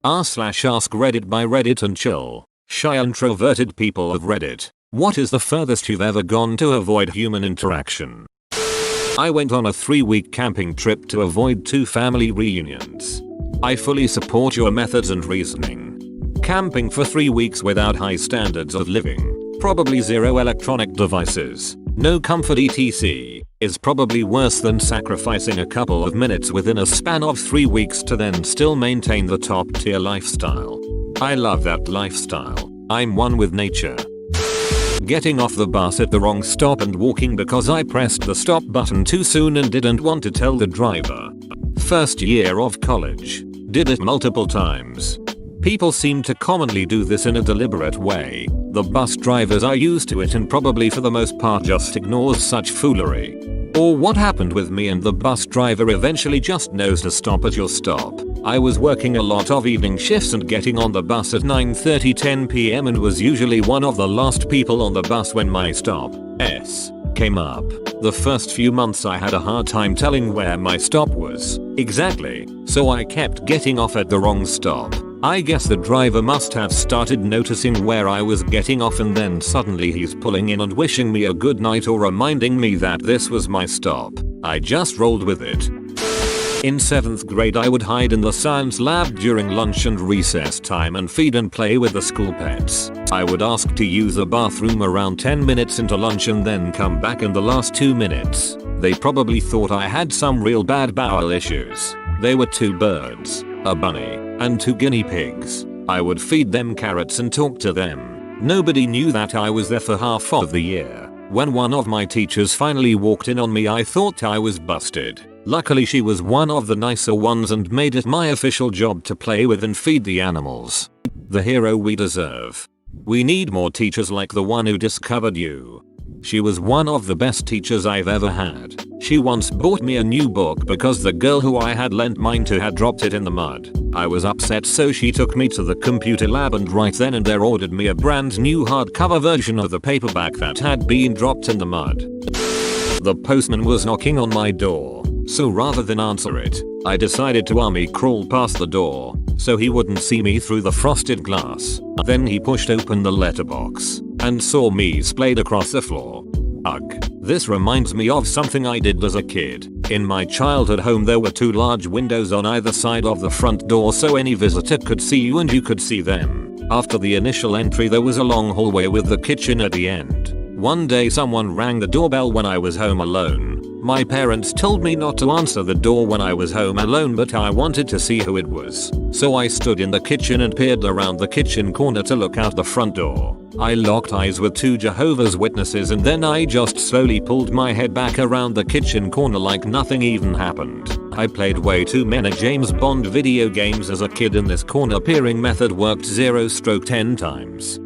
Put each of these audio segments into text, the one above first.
r/AskReddit by Reddit and chill. Shy introverted people of Reddit. What is the furthest you've ever gone to avoid human interaction? I went on a 3-week camping trip to avoid 2 family reunions. I fully support your methods and reasoning. Camping for 3 weeks without high standards of living, probably 0 electronic devices, no comfort etc. is probably worse than sacrificing a couple of minutes within a span of 3 weeks to then still maintain the top tier lifestyle. I love that lifestyle. I'm one with nature. Getting off the bus at the wrong stop and walking because I pressed the stop button too soon and didn't want to tell the driver. First year of college. Did it multiple times. People seem to commonly do this in a deliberate way. The bus drivers are used to it and probably for the most part just ignores such foolery. Or what happened with me and the bus driver eventually just knows to stop at your stop. I was working a lot of evening shifts and getting on the bus at 9:30-10 PM and was usually one of the last people on the bus when my stop came up. The first few months I had a hard time telling where my stop was exactly, so I kept getting off at the wrong stop. I guess the driver must have started noticing where I was getting off and then suddenly he's pulling in and wishing me a good night or reminding me that this was my stop. I just rolled with it. In 7th grade I would hide in the science lab during lunch and recess time and feed and play with the school pets. I would ask to use the bathroom around 10 minutes into lunch and then come back in the last 2 minutes. They probably thought I had some real bad bowel issues. They were 2 birds, a bunny, and 2 guinea pigs. I would feed them carrots and talk to them. Nobody knew that I was there for half of the year. When one of my teachers finally walked in on me I thought I was busted. Luckily she was one of the nicer ones and made it my official job to play with and feed the animals. The hero we deserve. We need more teachers like the one who discovered you. She was one of the best teachers I've ever had. She once bought me a new book because the girl who I had lent mine to had dropped it in the mud. I was upset so she took me to the computer lab and right then and there ordered me a brand new hardcover version of the paperback that had been dropped in the mud. The postman was knocking on my door, so rather than answer it, I decided to army crawl past the door so he wouldn't see me through the frosted glass. Then he pushed open the letterbox and saw me splayed across the floor. Ugh. This reminds me of something I did as a kid. In my childhood home there were 2 large windows on either side of the front door so any visitor could see you and you could see them. After the initial entry there was a long hallway with the kitchen at the end. One day someone rang the doorbell when I was home alone. My parents told me not to answer the door when I was home alone but I wanted to see who it was. So I stood in the kitchen and peered around the kitchen corner to look out the front door. I locked eyes with 2 Jehovah's Witnesses and then I just slowly pulled my head back around the kitchen corner like nothing even happened. I played way too many James Bond video games as a kid and this corner peering method worked 0/10 times.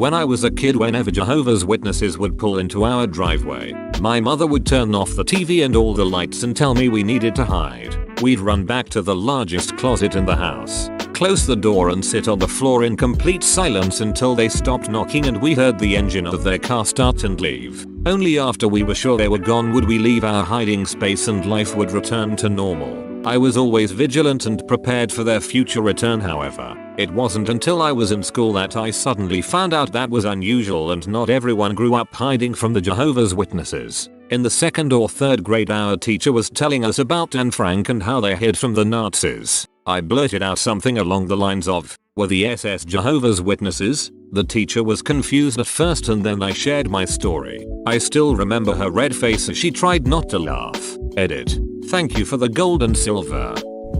When I was a kid whenever Jehovah's Witnesses would pull into our driveway, my mother would turn off the TV and all the lights and tell me we needed to hide. We'd run back to the largest closet in the house, close the door and sit on the floor in complete silence until they stopped knocking and we heard the engine of their car start and leave. Only after we were sure they were gone would we leave our hiding space and life would return to normal. I was always vigilant and prepared for their future return however. It wasn't until I was in school that I suddenly found out that was unusual and not everyone grew up hiding from the Jehovah's Witnesses. In the 2nd or 3rd grade our teacher was telling us about Anne Frank and how they hid from the Nazis. I blurted out something along the lines of, "Were the SS Jehovah's Witnesses?" The teacher was confused at first and then I shared my story. I still remember her red face as she tried not to laugh. Edit. Thank you for the gold and silver.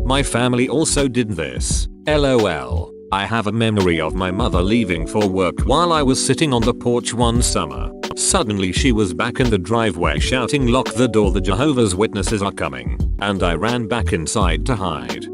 My family also did this. LOL. I have a memory of my mother leaving for work while I was sitting on the porch one summer. Suddenly she was back in the driveway shouting, "Lock the door, the Jehovah's Witnesses are coming." And I ran back inside to hide.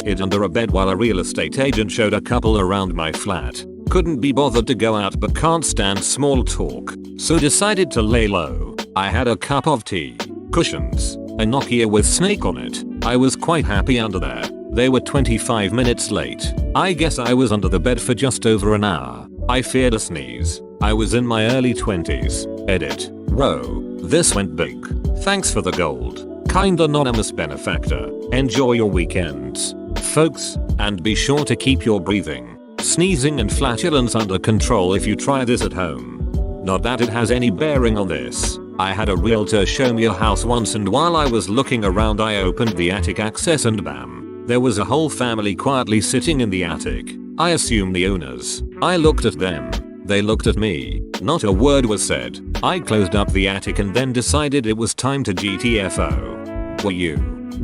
Hid under a bed while a real estate agent showed a couple around my flat. Couldn't be bothered to go out but can't stand small talk, so decided to lay low. I had a cup of tea, cushions, a Nokia with Snake on it. I was quite happy under there. They were 25 minutes late. I guess I was under the bed for just over an hour. I feared a sneeze. I was in my early 20s. Edit. Row. This went big. Thanks for the gold. Kind anonymous benefactor. Enjoy your weekends. folks, and be sure to keep your breathing, sneezing and flatulence under control if you try this at home. Not that it has any bearing on this. I had a realtor show me a house once, and while I was looking around I opened the attic access and bam, there was a whole family quietly sitting in the attic. I assume the owners. I looked at them. They looked at me. Not a word was said. I closed up the attic and then decided it was time to GTFO. Were you,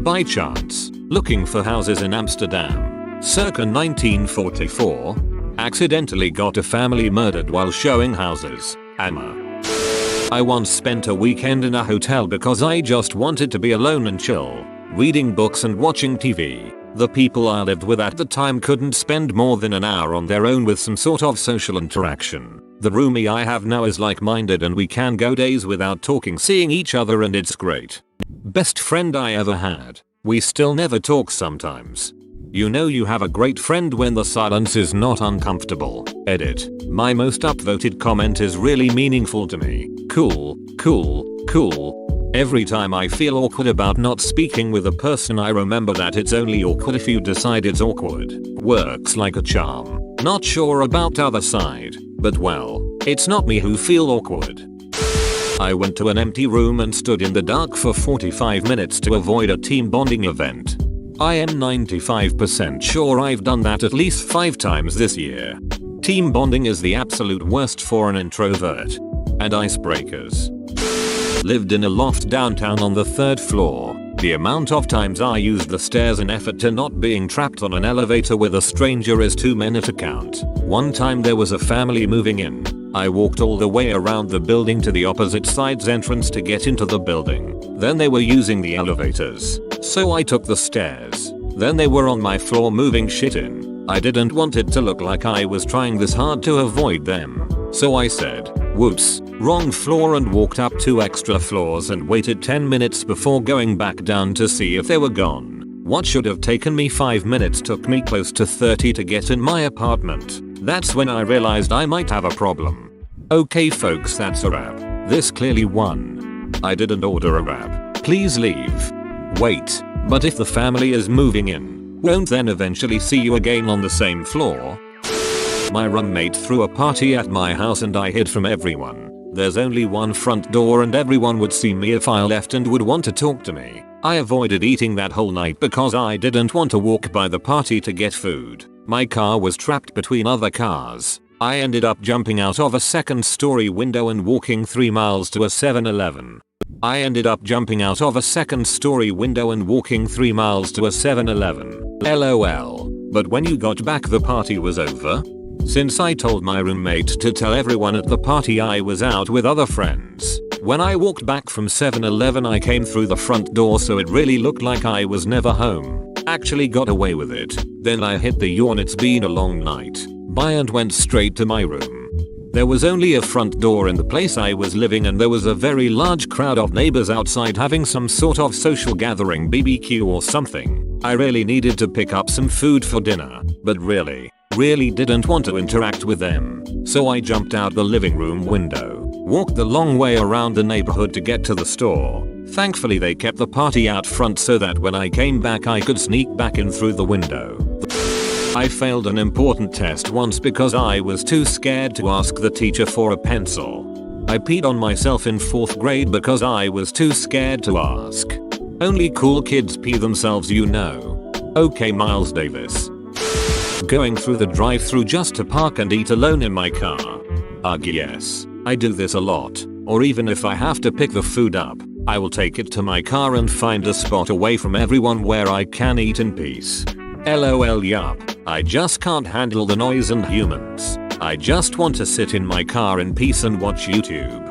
by chance, looking for houses in Amsterdam, circa 1944? Accidentally got a family murdered while showing houses. Amma. I once spent a weekend in a hotel because I just wanted to be alone and chill, reading books and watching TV. The people I lived with at the time couldn't spend more than an hour on their own with some sort of social interaction. The roomie I have now is like-minded and we can go days without talking, seeing each other, and it's great. Best friend I ever had. We still never talk sometimes. You know you have a great friend when the silence is not uncomfortable. Edit. My most upvoted comment is really meaningful to me. Cool, cool, cool. Every time I feel awkward about not speaking with a person, I remember that it's only awkward if you decide it's awkward. Works like a charm. Not sure about other side, but well, it's not me who feel awkward. I went to an empty room and stood in the dark for 45 minutes to avoid a team bonding event. I am 95% sure I've done that at least 5 times this year. Team bonding is the absolute worst for an introvert. And icebreakers. Lived in a loft downtown on the 3rd floor. The amount of times I used the stairs in effort to not being trapped on an elevator with a stranger is too many to count. One time there was a family moving in. I walked all the way around the building to the opposite side's entrance to get into the building. Then they were using the elevators. So I took the stairs. Then they were on my floor moving shit in. I didn't want it to look like I was trying this hard to avoid them. So I said, whoops, wrong floor, and walked up 2 extra floors and waited 10 minutes before going back down to see if they were gone. What should have taken me 5 minutes took me close to 30 to get in my apartment. That's when I realized I might have a problem. Okay folks, that's a wrap. This clearly won. I didn't order a wrap. Please leave. Wait, but if the family is moving in, won't then eventually see you again on the same floor? My roommate threw a party at my house and I hid from everyone. There's only one front door and everyone would see me if I left and would want to talk to me. I avoided eating that whole night because I didn't want to walk by the party to get food. My car was trapped between other cars. I ended up jumping out of a 2nd-story window and walking 3 miles to a 7-Eleven. I ended up jumping out of a 2nd-story window and walking 3 miles to a 7-Eleven. LOL. But when you got back the party was over? Since I told my roommate to tell everyone at the party I was out with other friends. When I walked back from 7-Eleven I came through the front door so it really looked like I was never home. Actually got away with it. Then I hit the yawn "it's been a long night" bye and went straight to my room. There was only a front door in the place I was living and there was a very large crowd of neighbors outside having some sort of social gathering, BBQ or something. I really needed to pick up some food for dinner, but really didn't want to interact with them. So I jumped out the living room window, walked the long way around the neighborhood to get to the store. Thankfully they kept the party out front so that when I came back I could sneak back in through the window. I failed an important test once because I was too scared to ask the teacher for a pencil. I peed on myself in 4th grade because I was too scared to ask. Only cool kids pee themselves, you know. Okay, Miles Davis. Going through the drive-thru just to park and eat alone in my car. Ugh, yes. I do this a lot. Or even if I have to pick the food up, I will take it to my car and find a spot away from everyone where I can eat in peace. LOL, yup. I just can't handle the noise and humans. I just want to sit in my car in peace and watch YouTube.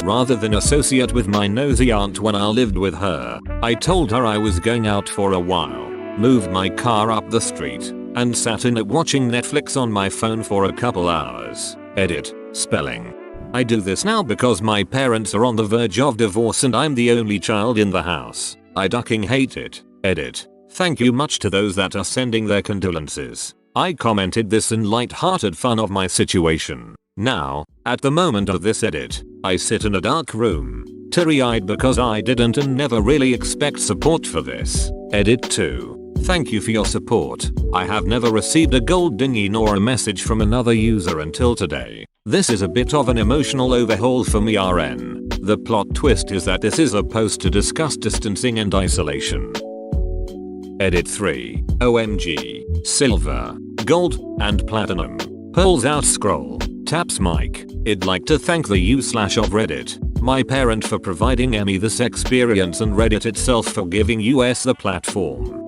Rather than associate with my nosy aunt when I lived with her, I told her I was going out for a while, moved my car up the street, and sat in it watching Netflix on my phone for a couple hours. Edit. Spelling. I do this now because my parents are on the verge of divorce and I'm the only child in the house. I ducking hate it. Edit. Thank you much to those that are sending their condolences. I commented this in light-hearted fun of my situation. Now, at the moment of this edit, I sit in a dark room, teary-eyed because I didn't and never really expect support for this. Edit 2. Thank you for your support. I have never received a gold dinghy nor a message from another user until today. This is a bit of an emotional overhaul for me RN. The plot twist is that this is a post to discuss distancing and isolation. Edit 3. OMG. Silver. Gold. And platinum. Pulls out scroll. Taps mic. I'd like to thank the u/of Reddit, my parent for providing me this experience and Reddit itself for giving us the platform.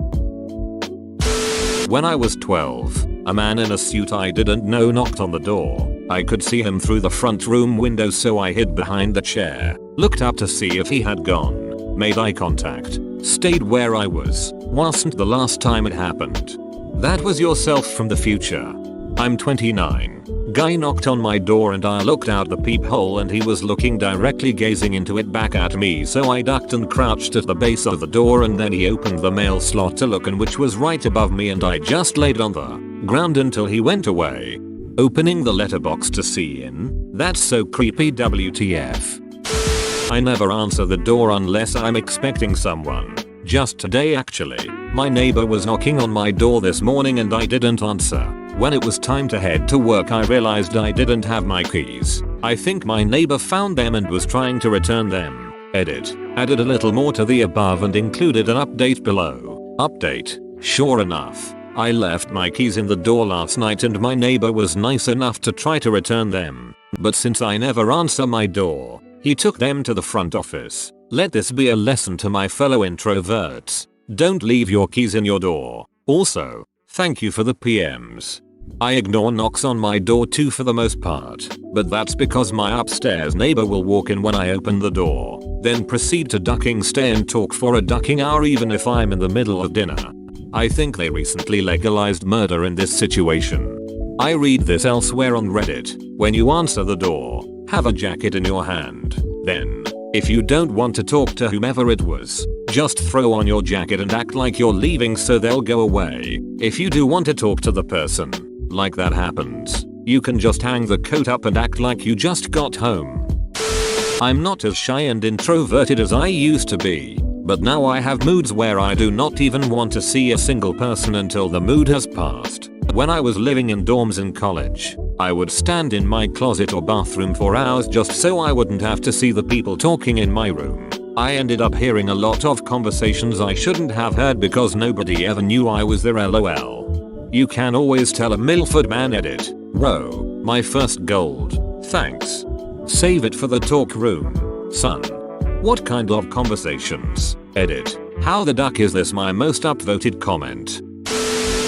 When I was 12, a man in a suit I didn't know knocked on the door. I could see him through the front room window, so I hid behind the chair, looked up to see if he had gone, made eye contact, stayed where I was. Wasn't the last time it happened. That was yourself from the future. I'm 29. Guy knocked on my door and I looked out the peephole and he was looking directly, gazing into it back at me, so I ducked and crouched at the base of the door, and then he opened the mail slot to look, and which was right above me, and I just laid on the ground until he went away. Opening the letterbox to see in. That's so creepy, WTF. I never answer the door unless I'm expecting someone. Just today actually, my neighbor was knocking on my door this morning and I didn't answer. When it was time to head to work I realized I didn't have my keys. I think my neighbor found them and was trying to return them. Edit. Added a little more to the above and included an update below. Update. Sure enough, I left my keys in the door last night and my neighbor was nice enough to try to return them. But since I never answer my door, he took them to the front office. Let this be a lesson to my fellow introverts. Don't leave your keys in your door. Also, thank you for the PMs. I ignore knocks on my door too for the most part, but that's because my upstairs neighbor will walk in when I open the door, then proceed to ducking stay and talk for a ducking hour even if I'm in the middle of dinner. I think they recently legalized murder in this situation. I read this elsewhere on Reddit. When you answer the door, have a jacket in your hand. Then, if you don't want to talk to whomever it was, just throw on your jacket and act like you're leaving so they'll go away. If you do want to talk to the person, like that happens, you can just hang the coat up and act like you just got home. I'm not as shy and introverted as I used to be, but now I have moods where I do not even want to see a single person until the mood has passed. When I was living in dorms in college, I would stand in my closet or bathroom for hours just so I wouldn't have to see the people talking in my room. I ended up hearing a lot of conversations I shouldn't have heard because nobody ever knew I was there, LOL. You can always tell a Milford man. Edit. Row. My first gold. Thanks. Save it for the talk room. Son. What kind of conversations? Edit. How the duck is this my most upvoted comment?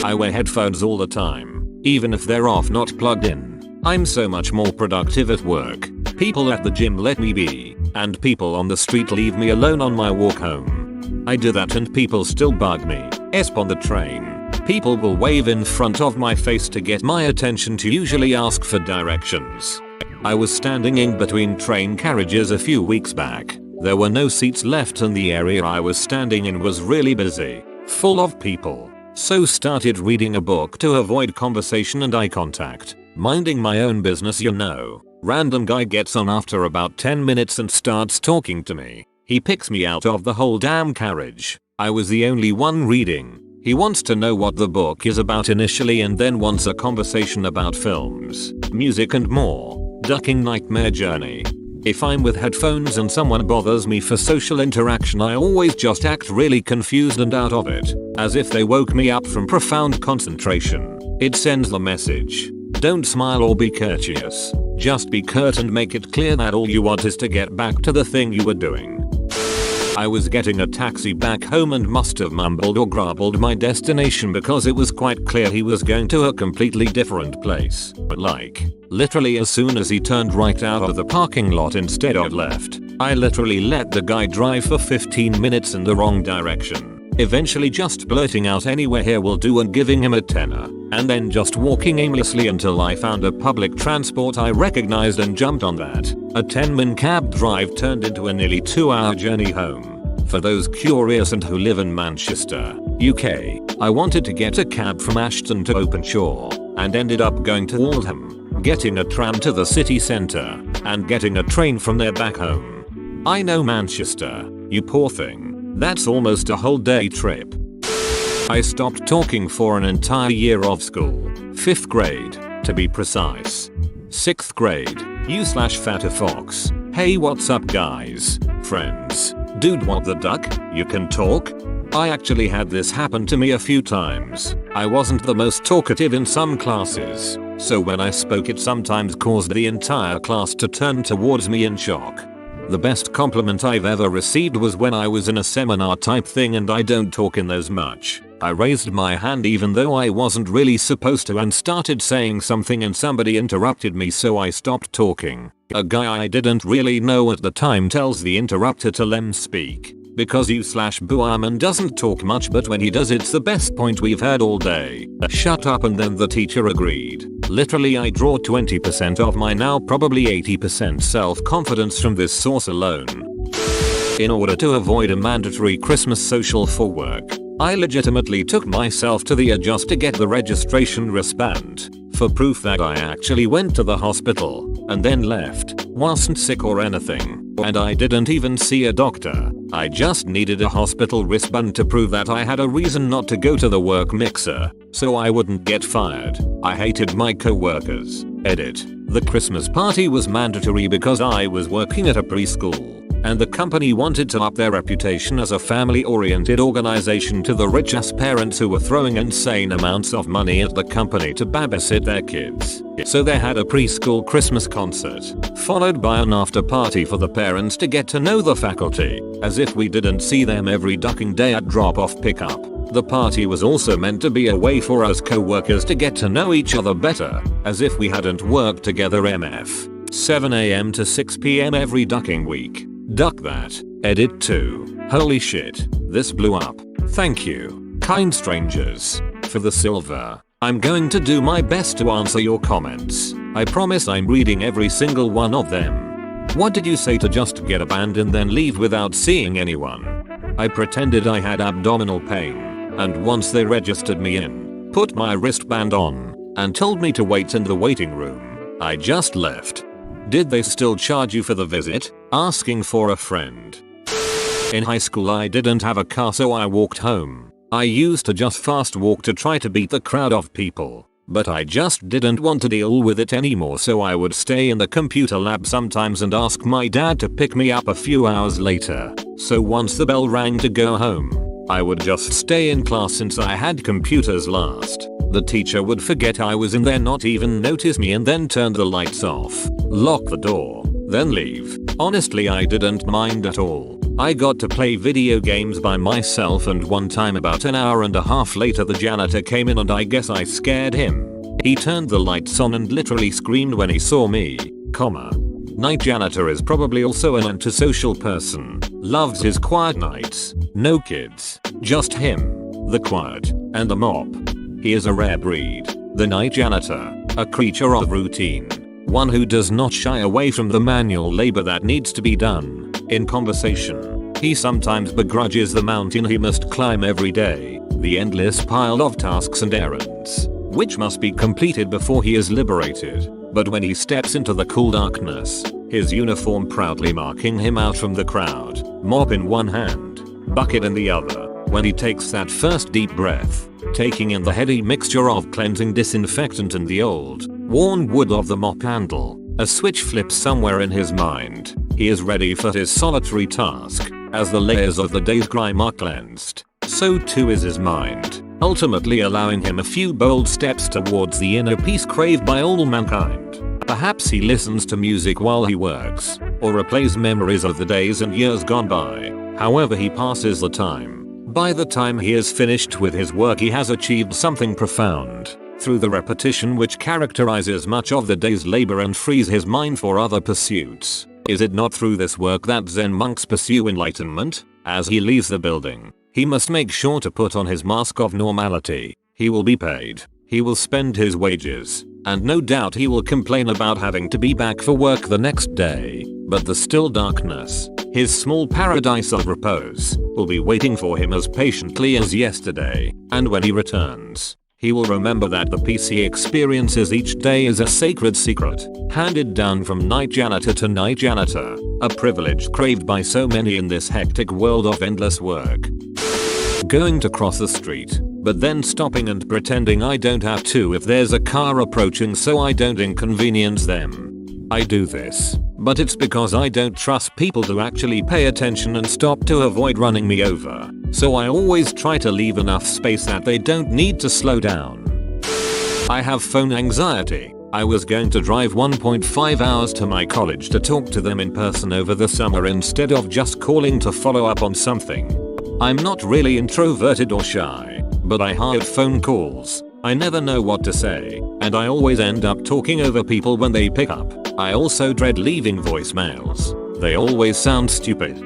I wear headphones all the time, even if they're off, not plugged in. I'm so much more productive at work. People at the gym let me be, and people on the street leave me alone on my walk home. I do that and people still bug me. On the train, people will wave in front of my face to get my attention, to usually ask for directions. I was standing in between train carriages a few weeks back. There were no seats left and the area I was standing in was really busy, full of people. So started reading a book to avoid conversation and eye contact. Minding my own business, you know. Random guy gets on after about 10 minutes and starts talking to me. He picks me out of the whole damn carriage. I was the only one reading. He wants to know what the book is about initially and then wants a conversation about films, music and more. Ducking nightmare journey. If I'm with headphones and someone bothers me for social interaction, I always just act really confused and out of it, as if they woke me up from profound concentration. It sends the message. Don't smile or be courteous. Just be curt and make it clear that all you want is to get back to the thing you were doing. I was getting a taxi back home and must have mumbled or grumbled my destination because it was quite clear he was going to a completely different place. Like, literally as soon as he turned right out of the parking lot instead of left, I literally let the guy drive for 15 minutes in the wrong direction. Eventually just blurting out anywhere here will do and giving him a tenner, and then just walking aimlessly until I found a public transport I recognized and jumped on that. A 10-min cab drive turned into a nearly 2-hour journey home. For those curious and who live in Manchester, UK, I wanted to get a cab from Ashton to Openshaw, and ended up going to Oldham, getting a tram to the city centre, and getting a train from there back home. I know Manchester, you poor thing. That's almost a whole day trip. I stopped talking for an entire year of school. 5th grade, to be precise. 6th grade, you/fatter fox. Hey, what's up guys? Friends. Dude, what the duck? You can talk? I actually had this happen to me a few times. I wasn't the most talkative in some classes, so when I spoke it sometimes caused the entire class to turn towards me in shock. The best compliment I've ever received was when I was in a seminar type thing and I don't talk in those much. I raised my hand even though I wasn't really supposed to and started saying something and somebody interrupted me, so I stopped talking. A guy I didn't really know at the time tells the interrupter to let him speak. Because you/Buaman doesn't talk much, but when he does it's the best point we've heard all day. Shut up, and then the teacher agreed. Literally I draw 20% of my now probably 80% self-confidence from this source alone. In order to avoid a mandatory Christmas social for work, I legitimately took myself to the adjuster to get the registration wristband, for proof that I actually went to the hospital, and then left, wasn't sick or anything, and I didn't even see a doctor. I just needed a hospital wristband to prove that I had a reason not to go to the work mixer, so I wouldn't get fired. I hated my co-workers. Edit. The Christmas party was mandatory because I was working at a preschool, and the company wanted to up their reputation as a family-oriented organization to the rich-ass parents who were throwing insane amounts of money at the company to babysit their kids. So they had a preschool Christmas concert, followed by an after-party for the parents to get to know the faculty, as if we didn't see them every ducking day at drop-off pickup. The party was also meant to be a way for us co-workers to get to know each other better, as if we hadn't worked together MF. 7 AM to 6 PM every ducking week. Duck that. Edit 2. Holy shit. This blew up. Thank you, kind strangers, for the silver. I'm going to do my best to answer your comments. I promise I'm reading every single one of them. What did you say to just get a band and then leave without seeing anyone? I pretended I had abdominal pain, and once they registered me in, put my wristband on, and told me to wait in the waiting room, I just left. Did they still charge you for the visit? Asking for a friend. In high school I didn't have a car, so I walked home. I used to just fast walk to try to beat the crowd of people, but I just didn't want to deal with it anymore, so I would stay in the computer lab sometimes and ask my dad to pick me up a few hours later. So once the bell rang to go home, I would just stay in class since I had computers last. The teacher would forget I was in there, not even notice me, and then turn the lights off, lock the door, then leave. Honestly, I didn't mind at all. I got to play video games by myself, and one time about an hour and a half later the janitor came in and I guess I scared him. He turned the lights on and literally screamed when he saw me, Night janitor is probably also an antisocial person. Loves his quiet nights. No kids. Just him, the quiet, and the mop. He is a rare breed. The night janitor. A creature of routine. One who does not shy away from the manual labor that needs to be done. In conversation, he sometimes begrudges the mountain he must climb every day. The endless pile of tasks and errands, which must be completed before he is liberated. But when he steps into the cool darkness, his uniform proudly marking him out from the crowd, mop in one hand, bucket in the other, when he takes that first deep breath, taking in the heady mixture of cleansing disinfectant and the old, worn wood of the mop handle, a switch flips somewhere in his mind. He is ready for his solitary task. As the layers of the day's grime are cleansed, so too is his mind, ultimately allowing him a few bold steps towards the inner peace craved by all mankind. Perhaps he listens to music while he works, or replays memories of the days and years gone by. However he passes the time. By the time he is finished with his work, he has achieved something profound, through the repetition which characterizes much of the day's labor and frees his mind for other pursuits. Is it not through this work that Zen monks pursue enlightenment? As he leaves the building, he must make sure to put on his mask of normality. He will be paid. He will spend his wages, and no doubt he will complain about having to be back for work the next day. But the still darkness, his small paradise of repose, will be waiting for him as patiently as yesterday. And when he returns, he will remember that the peace he experiences each day is a sacred secret, handed down from night janitor to night janitor, a privilege craved by so many in this hectic world of endless work. Going to cross the street, but then stopping and pretending I don't have to if there's a car approaching so I don't inconvenience them. I do this, but it's because I don't trust people to actually pay attention and stop to avoid running me over, so I always try to leave enough space that they don't need to slow down. I have phone anxiety. I was going to drive 1.5 hours to my college to talk to them in person over the summer instead of just calling to follow up on something. I'm not really introverted or shy, but I hate phone calls. I never know what to say, and I always end up talking over people when they pick up. I also dread leaving voicemails. They always sound stupid.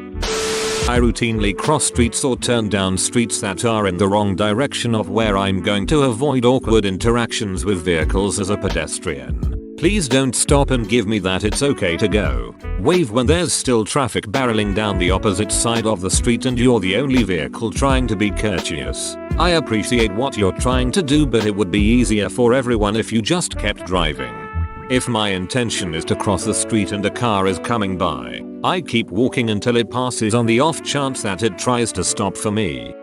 I routinely cross streets or turn down streets that are in the wrong direction of where I'm going to avoid awkward interactions with vehicles as a pedestrian. Please don't stop and give me that it's okay to go. Wave when there's still traffic barreling down the opposite side of the street and you're the only vehicle trying to be courteous. I appreciate what you're trying to do, but it would be easier for everyone if you just kept driving. If my intention is to cross the street and a car is coming by, I keep walking until it passes on the off chance that it tries to stop for me.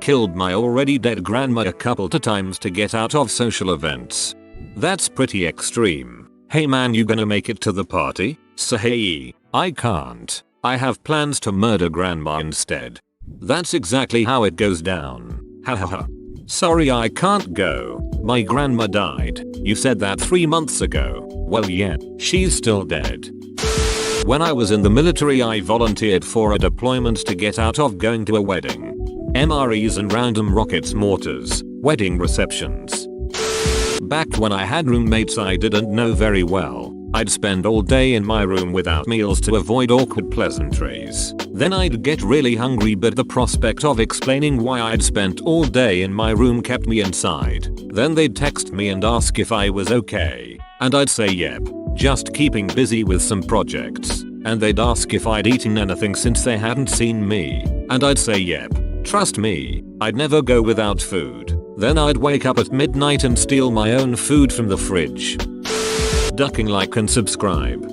Killed my already dead grandma a couple of times to get out of social events. That's pretty extreme. Hey man, you gonna make it to the party? Say, I can't. I have plans to murder grandma instead. That's exactly how it goes down. Hahaha. Sorry, I can't go. My grandma died. You said that 3 months ago. Well yeah, she's still dead. When I was in the military I volunteered for a deployment to get out of going to a wedding. MREs and random rockets, mortars, wedding receptions. Back when I had roommates I didn't know very well, I'd spend all day in my room without meals to avoid awkward pleasantries. Then I'd get really hungry, but the prospect of explaining why I'd spent all day in my room kept me inside. Then they'd text me and ask if I was okay, and I'd say yep, just keeping busy with some projects. And they'd ask if I'd eaten anything since they hadn't seen me, and I'd say yep. Trust me, I'd never go without food. Then I'd wake up at midnight and steal my own food from the fridge. Ducking like and subscribe.